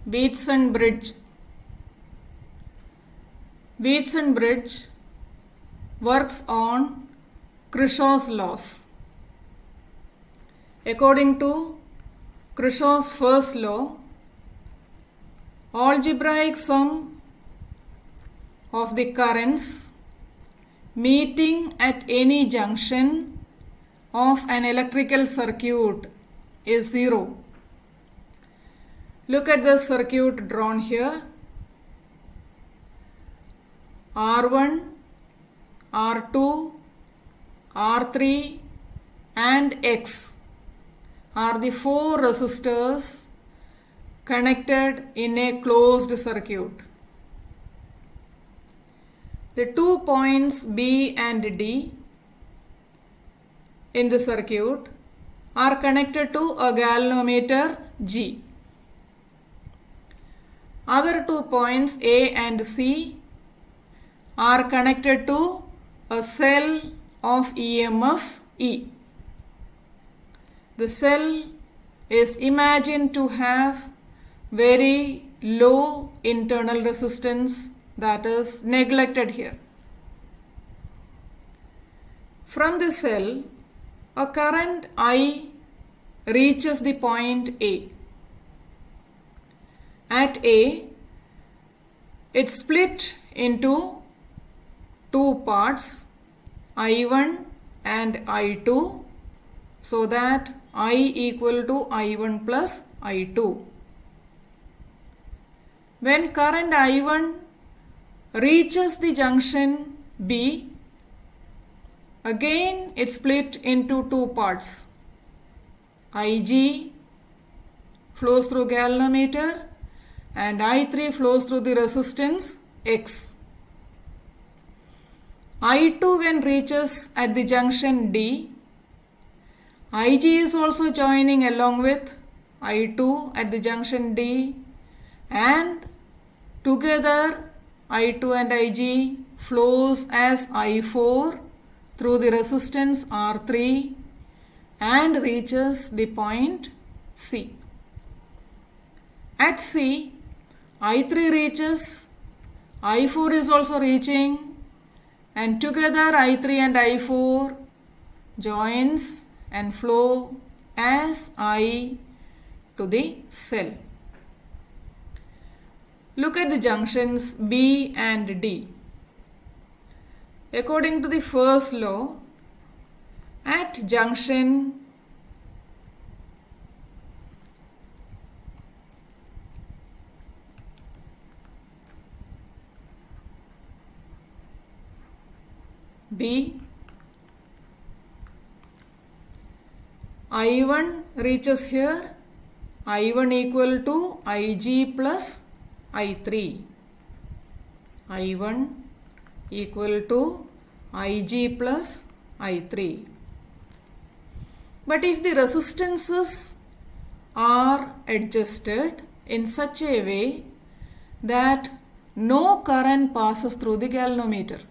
Wheatson bridge. Wheatson bridge works on Kirchhoff's laws. According to Kirchhoff's first law, algebraic sum of the currents meeting at any junction of an electrical circuit is 0. Look at the circuit drawn here. R1, R2, R3 and X are the 4 resistors connected in a closed circuit. The 2 points B and D in the circuit are connected to a galvanometer G. Other 2 points A and C are connected to a cell of EMF E. The cell is imagined to have very low internal resistance, that is neglected here. From the cell, a current I reaches the point A. At A, it split into 2 parts, I1 and I2, so that I equal to I1 plus I2. When current I1 reaches the junction B, again it split into 2 parts. Ig flows through galvanometer and I3 flows through the resistance X. I2 when reaches at the junction D, Ig is also joining along with I2 at the junction D, and together I2 and Ig flows as I4 through the resistance R3 and reaches the point C. At C, I3 reaches, I4 is also reaching, and together I3 and I4 joins and flow as I to the cell. Look at the junctions B and D. According to the first law, at junction B, I1 reaches here, I1 equal to Ig plus I3. I1 equal to Ig plus I3. But if the resistances are adjusted in such a way that no current passes through the galvanometer,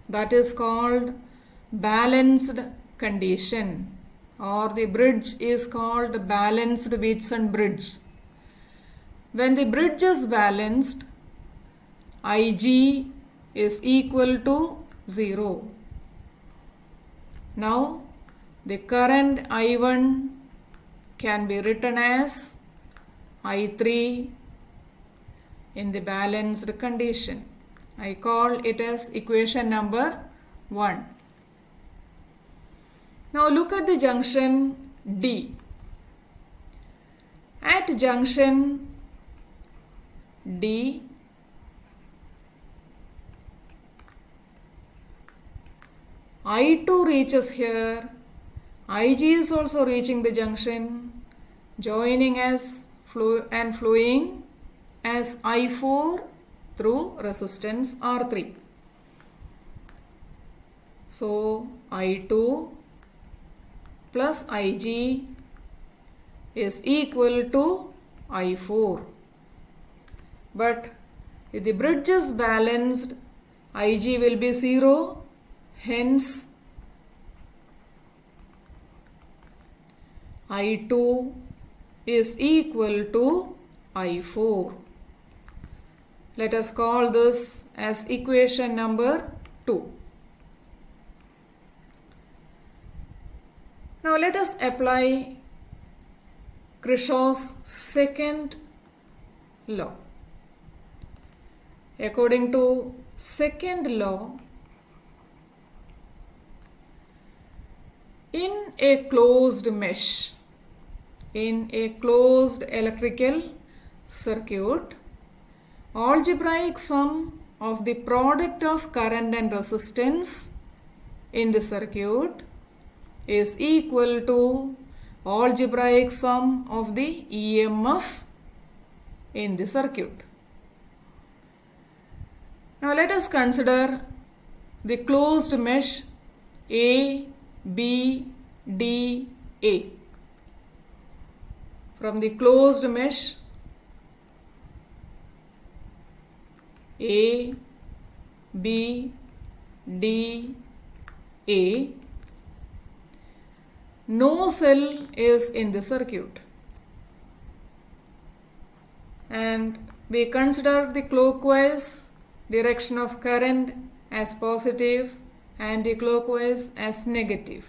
that is called balanced condition, or the bridge is called balanced Wheatson bridge. When the bridge is balanced, Ig is equal to 0. Now the current I1 can be written as I3 in the balanced condition. I call it as equation number 1. Now look at the junction D. At junction D, I2 reaches here, Ig is also reaching the junction, joining as flowing as I4 through resistance R3. So I2 plus Ig is equal to I4. But if the bridge is balanced, Ig will be 0, hence I2 is equal to I4. Let us call this as equation number 2. Now let us apply Kirchhoff's second law. According to second law, in a closed mesh, in a closed electrical circuit, algebraic sum of the product of current and resistance in the circuit is equal to algebraic sum of the EMF in the circuit. Now let us consider the closed mesh A, B, D, A. From the closed mesh A, B, D, A, no cell is in the circuit, and we consider the clockwise direction of current as positive, anti-clockwise as negative.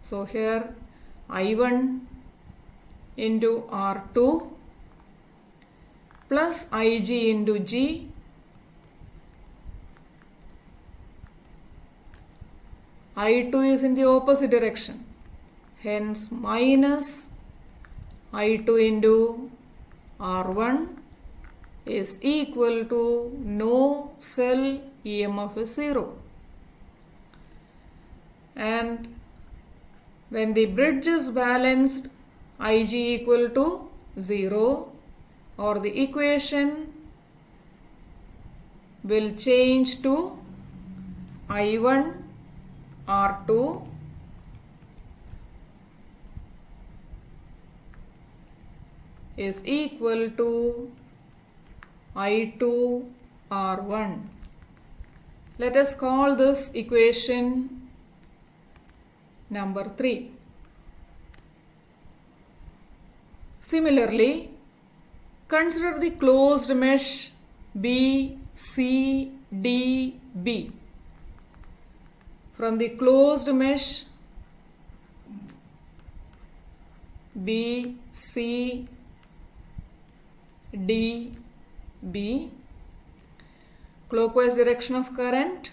So here I1 into R2 plus Ig into G I2 is in the opposite direction, hence minus I2 into R1 is equal to no cell EMF is 0. And when the bridge is balanced, Ig equal to 0, or the equation will change to I1 R2 is equal to I2 R1. Let us call this equation number 3. Similarly, consider the closed mesh B, C, D, B. From the closed mesh B, C, D, B, clockwise direction of current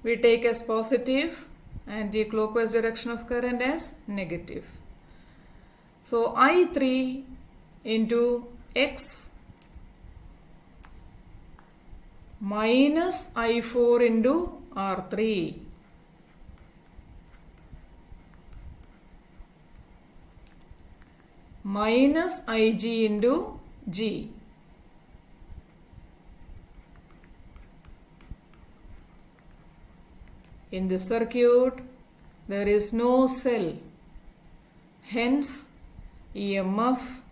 we take as positive and the clockwise direction of current as negative. So I3 into X minus I4 into R3 minus Ig into G in the circuit there is no cell, hence EMF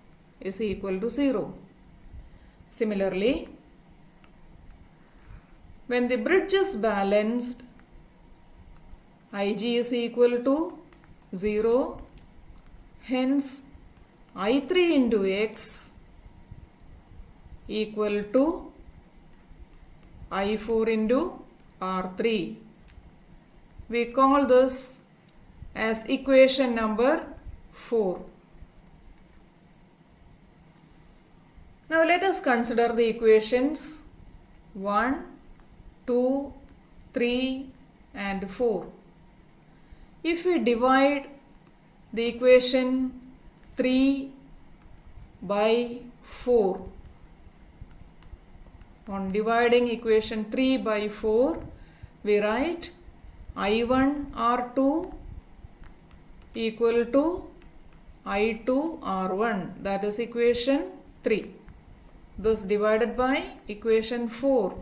is equal to 0. Similarly, when the bridge is balanced, Ig is equal to 0, hence I3 into X equal to I4 into R3. We call this as equation number 4. Now let us consider the equations 1, 2, 3 and 4. If we divide the equation 3 by 4, on dividing equation 3 by 4, we write I1 R2 equal to I2 R1, that is equation 3. Thus divided by equation 4,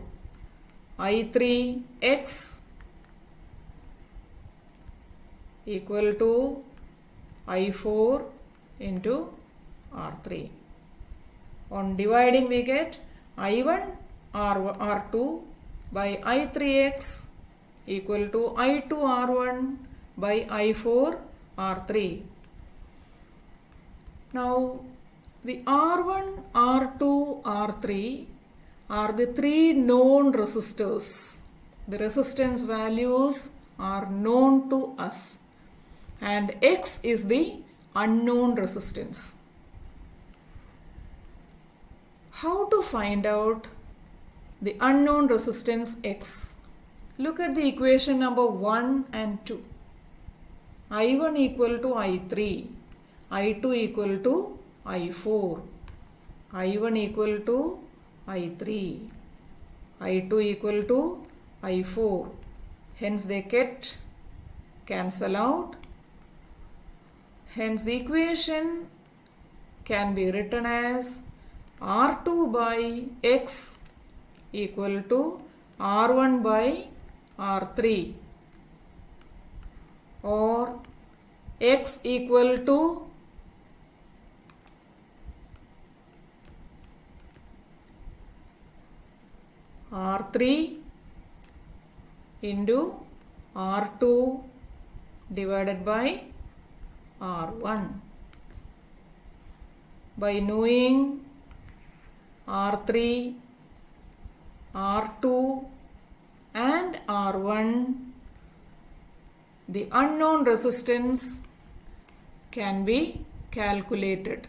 I3 X equal to I4 into R3. On dividing we get I1 R2 by I3X equal to I2 R1 by I4 R3. Now The R1, R2, R3 are the three known resistors. The resistance values are known to us, and X is the unknown resistance. How to find out the unknown resistance X? Look at the equation number 1 and 2. I1 equal to I3, I2 equal to I4, I1 equal to I3, I2 equal to I4. Hence they get cancel out. Hence the equation can be written as R2 by X equal to R1 by R3, or X equal to R3 into R2 divided by R1. By knowing R3, R2 and R1, the unknown resistance can be calculated.